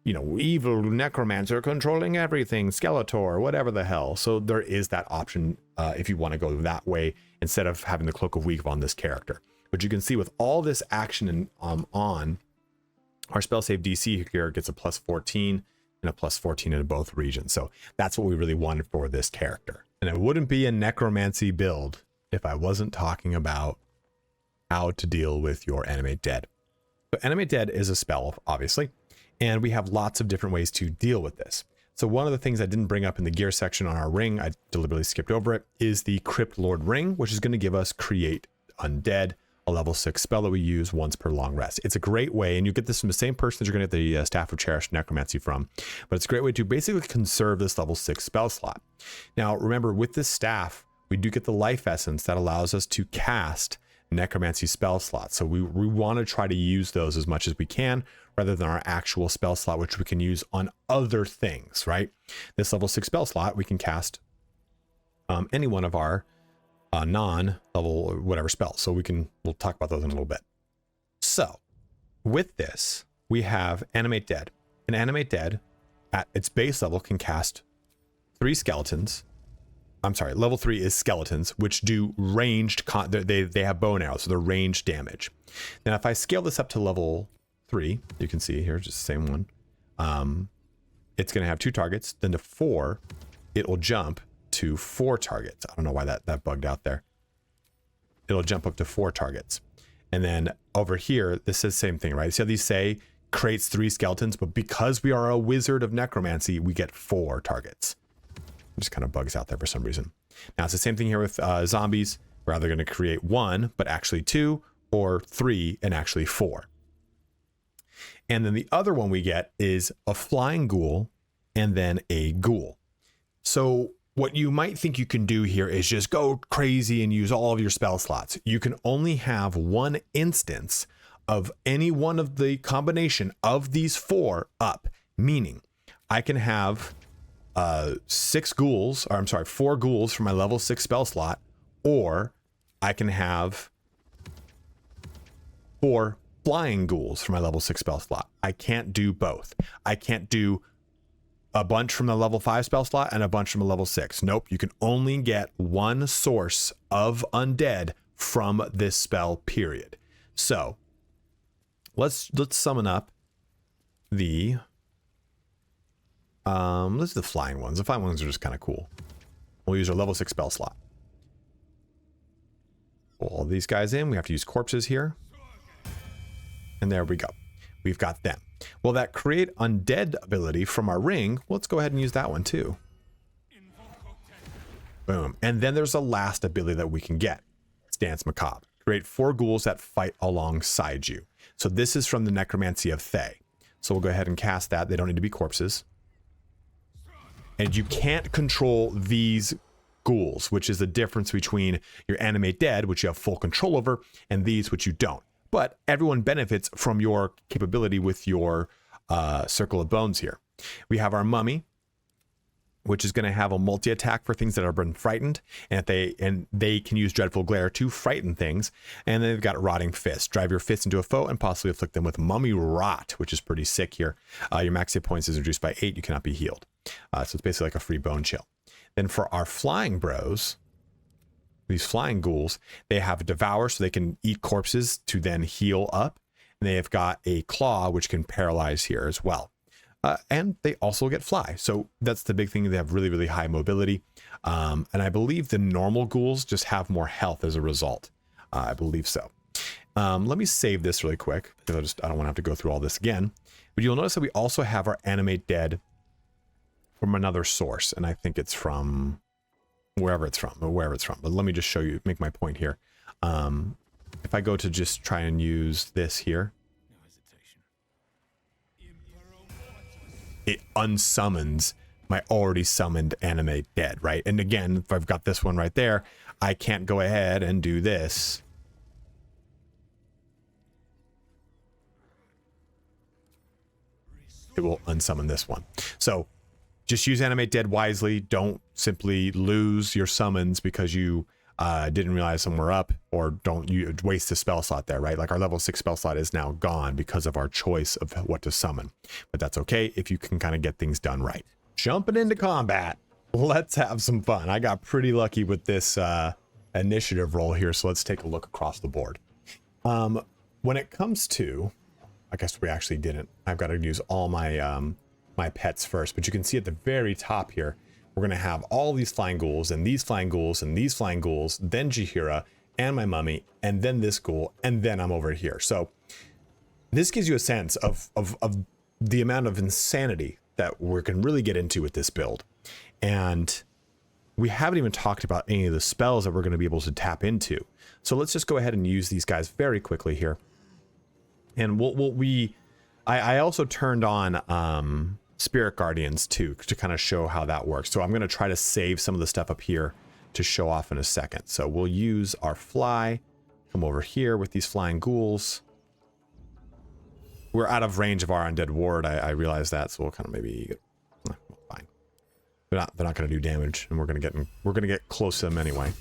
you know, evil necromancer controlling everything, Skeletor, whatever the hell. So there is that option if you want to go that way instead of having the Cloak of Weave on this character. But you can see with all this action on, our spell save DC here gets a +14 and a +14 in both regions. So that's what we really wanted for this character. And it wouldn't be a necromancy build if I wasn't talking about how to deal with your Animate Dead. So Animate Dead is a spell, obviously, and we have lots of different ways to deal with this. So one of the things I didn't bring up in the gear section on our ring, I deliberately skipped over it, is the Crypt Lord ring, which is going to give us Create Undead, a level 6 spell that we use once per long rest. It's a great way, and you get this from the same person that you're going to get the Staff of Cherished Necromancy from, but it's a great way to basically conserve this level 6 spell slot. Now, remember, with this staff, we do get the life essence that allows us to cast necromancy spell slots. So we want to try to use those as much as we can, rather than our actual spell slot, which we can use on other things, right? This level 6 spell slot, we can cast any one of our non-level whatever spells. So we'll talk about those in a little bit. So with this, we have Animate Dead. And Animate Dead at its base level can cast 3 skeletons. I'm sorry, level 3 is skeletons, which do ranged, they have bow and arrows, so they're ranged damage. Now, if I scale this up to level 3, you can see here, just the same one. It's going to have 2 targets. Then to 4, it will jump to 4 targets. I don't know why that bugged out there. It'll jump up to 4 targets. And then over here, this is the same thing, right? See how these say creates 3 skeletons, but because we are a wizard of necromancy, we get 4 targets. It just kind of bugs out there for some reason. Now it's the same thing here with zombies. We're either going to create 1, but actually 2, or 3 and actually 4. And then the other one we get is a flying ghoul and then a ghoul. So what you might think you can do here is just go crazy and use all of your spell slots. You can only have 1 instance of any one of the combination of these 4 up, meaning I can have 4 ghouls for my level 6 spell slot, or I can have 4 flying ghouls for my level 6 spell slot. I can't do both. I can't do a bunch from the level 5 spell slot and a bunch from a level 6. Nope, you can only get 1 source of undead from this spell, period. So let's summon up the let's do the flying ones. The flying ones are just kind of cool. We'll use our level 6 spell slot. Pull all these guys in. We have to use corpses here. And there we go. We've got them. Well, that create undead ability from our ring, let's go ahead and use that one too. Boom. And then there's a last ability that we can get. Stance Macabre. Create 4 ghouls that fight alongside you. So this is from the Necromancy of Thay. So we'll go ahead and cast that. They don't need to be corpses. And you can't control these ghouls, which is the difference between your Animate Dead, which you have full control over, and these, which you don't. But everyone benefits from your capability with your Circle of Bones here. We have our Mummy, which is going to have a multi-attack for things that have been frightened, and they can use Dreadful Glare to frighten things. And then they've got Rotting Fist. Drive your fist into a foe and possibly afflict them with Mummy Rot, which is pretty sick here. Your max hit points is reduced by 8. You cannot be healed. So it's basically like a free bone chill. Then for our Flying Bros, these flying ghouls, they have Devour, so they can eat corpses to then heal up. And they have got a Claw, which can paralyze here as well. And they also get Fly. So that's the big thing. They have really, really high mobility. And I believe the normal ghouls just have more health as a result. I believe so. Let me save this really quick because I don't want to have to go through all this again. But you'll notice that we also have our Animate Dead from another source. And I think it's from wherever it's from. But let me just show you, make my point here. If I go to just try and use this here, it unsummons my already summoned Animate Dead, right? And again, if I've got this one right there, I can't go ahead and do this. It will unsummon this one. So just use Animate Dead wisely. Don't simply lose your summons because you didn't realize some were up, or don't you waste a spell slot there, right? Like our level 6 spell slot is now gone because of our choice of what to summon. But that's okay if you can kind of get things done right. Jumping into combat. Let's have some fun. I got pretty lucky with this initiative roll here, so let's take a look across the board. When it comes to, I guess we actually didn't. I've got to use all my my pets first, but you can see at the very top here, we're going to have all these flying ghouls and these flying ghouls and these flying ghouls, then Jahira and my mummy, and then this ghoul, and then I'm over here. So this gives you a sense of the amount of insanity that we can really get into with this build. And we haven't even talked about any of the spells that we're going to be able to tap into. So let's just go ahead and use these guys very quickly here. And I also turned on Spirit Guardians too, to kind of show how that works. So I'm going to try to save some of the stuff up here to show off in a second. So we'll use our fly, come over here with these flying ghouls. We're out of range of our undead ward. I realize that, so we'll kind of maybe fine. They're not going to do damage, and we're going to get close to them anyway.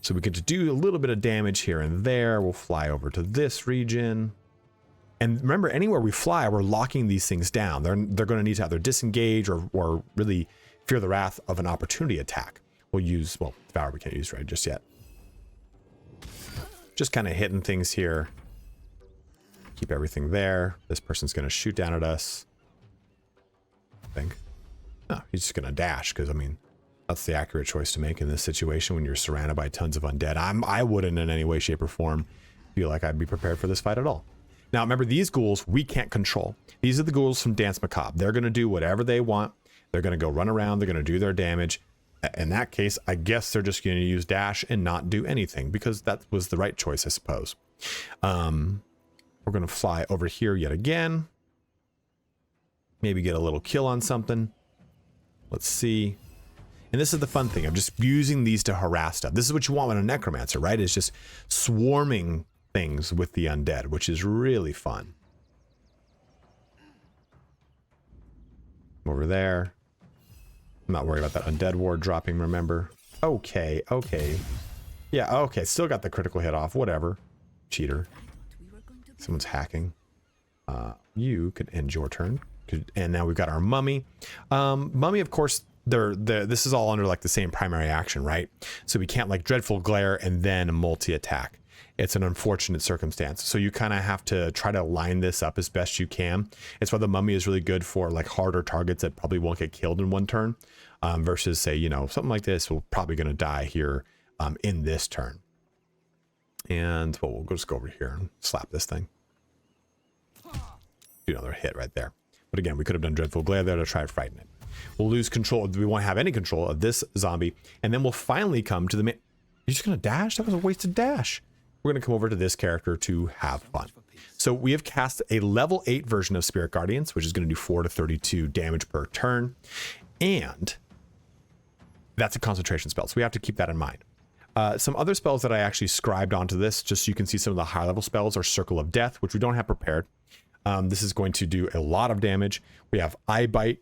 So we get to do a little bit of damage here and there. We'll fly over to this region. And remember, anywhere we fly, we're locking these things down. They're going to need to either disengage or really fear the wrath of an opportunity attack. We'll use, well, Devour we can't use right just yet. Just kind of hitting things here. Keep everything there. This person's going to shoot down at us, I think. No, he's just going to dash because, I mean, that's the accurate choice to make in this situation when you're surrounded by tons of undead. I wouldn't in any way, shape, or form feel like I'd be prepared for this fight at all. Now, remember, these ghouls we can't control. These are the ghouls from Dance Macabre. They're going to do whatever they want. They're going to go run around. They're going to do their damage. In that case, I guess they're just going to use dash and not do anything because that was the right choice, I suppose. We're going to fly over here yet again. Maybe get a little kill on something. Let's see. And this is the fun thing. I'm just using these to harass stuff. This is what you want with a necromancer, right? It's just swarming things with the undead, which is really fun. Over there. I'm not worried about that undead ward dropping, remember? Okay. Yeah, okay. Still got the critical hit off. Whatever. Cheater. Someone's hacking. You could end your turn. And now we've got our mummy. Mummy, of course, this is all under like the same primary action, right? So we can't like Dreadful Glare and then multi-attack. It's an unfortunate circumstance. So you kind of have to try to line this up as best you can. It's why the mummy is really good for like harder targets that probably won't get killed in one turn, versus say, you know, something like this, we're probably going to die here in this turn. And well, we'll just go over here and slap this thing. Do another hit right there. But again, we could have done Dreadful Glare there to try to frighten it. We'll lose control. We won't have any control of this zombie. And then we'll finally come to the main. You're just going to dash? That was a wasted dash. We're going to come over to this character to have fun. So we have cast a level 8 version of Spirit Guardians, which is going to do 4 to 32 damage per turn. And that's a concentration spell. So we have to keep that in mind. Some other spells that I actually scribed onto this, just so you can see some of the high level spells, are Circle of Death, which we don't have prepared. This is going to do a lot of damage. We have Eye Bite,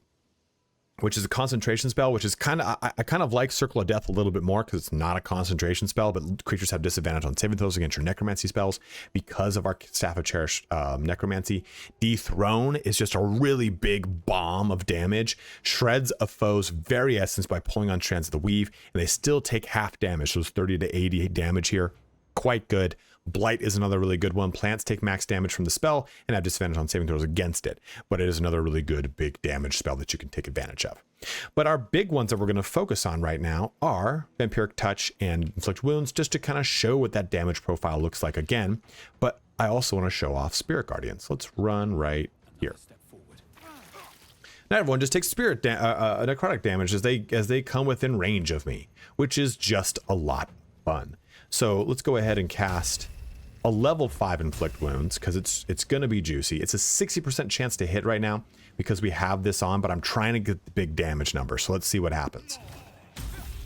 which is a concentration spell, which is kind of, I kind of like Circle of Death a little bit more because it's not a concentration spell, but creatures have disadvantage on saving throws against your necromancy spells because of our Staff of Cherish necromancy. Dethrone is just a really big bomb of damage, shreds a foe's very essence by pulling on strands of the weave, and they still take half damage, so it's 30 to 80 damage here. Quite good. Blight is another really good one. Plants take max damage from the spell and have disadvantage on saving throws against it, but it is another really good big damage spell that you can take advantage of. But our big ones that we're going to focus on right now are Vampiric Touch and Inflict Wounds, just to kind of show what that damage profile looks like again. But I also want to show off Spirit Guardians. Let's run right here. Now everyone just takes spirit necrotic damage as they come within range of me, which is just a lot of fun. So let's go ahead and cast a level 5 Inflict Wounds because it's going to be juicy. It's a 60% chance to hit right now because we have this on, but I'm trying to get the big damage number. So let's see what happens.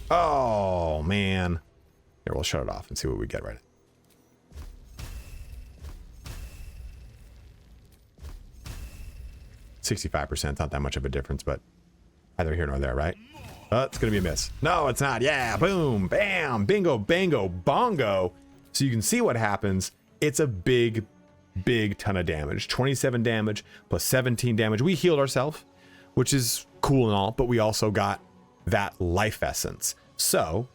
Oh, man. Here, we'll shut it off and see what we get right now. 65%, not that much of a difference, but either here nor there, right? It's gonna be a miss. No, it's not. Yeah, boom, bam, bingo, bango, bongo. So you can see what happens. It's a big ton of damage. 27 damage plus 17 damage. We healed ourselves, which is cool and all, but we also got that life essence. So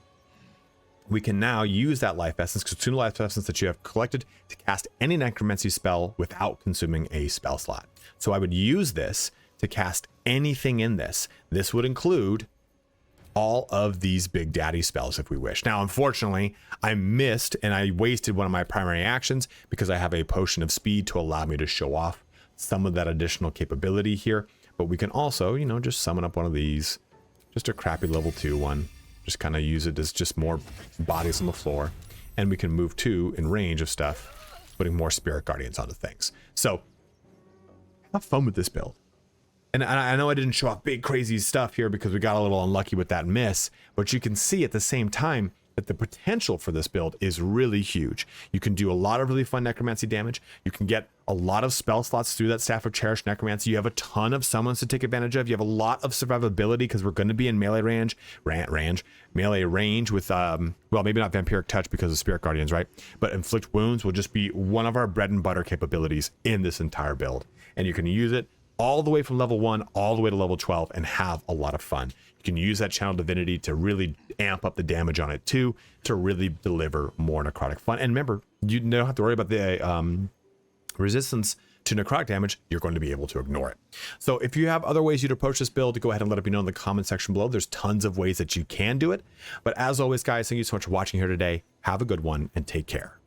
we can now use that life essence, consume the life essence that you have collected to cast any necromancy spell without consuming a spell slot. So I would use this to cast anything in this. This would include all of these big daddy spells if we wish. Now, unfortunately, I missed and I wasted one of my primary actions because I have a potion of speed to allow me to show off some of that additional capability here. But we can also, you know, just summon up one of these, just a crappy level 2 one, just kind of use it as just more bodies on the floor. And we can move to in range of stuff, putting more Spirit Guardians onto things. So have fun with this build. And I know I didn't show off big crazy stuff here because we got a little unlucky with that miss, but you can see at the same time that the potential for this build is really huge. You can do a lot of really fun necromancy damage. You can get a lot of spell slots through that Staff of Cherish necromancy. You have a ton of summons to take advantage of. You have a lot of survivability because we're going to be in melee range with, well, maybe not Vampiric Touch because of Spirit Guardians, right? But Inflict Wounds will just be one of our bread and butter capabilities in this entire build. And you can use it all the way from level 1 all the way to level 12 and have a lot of fun. You can use that Channel Divinity to really amp up the damage on it too, to really deliver more necrotic fun. And remember, you don't have to worry about the resistance to necrotic damage. You're going to be able to ignore it. So if you have other ways you'd approach this build, go ahead and let me know in the comment section below. There's tons of ways that you can do it. But as always, guys, thank you so much for watching here today. Have a good one and take care.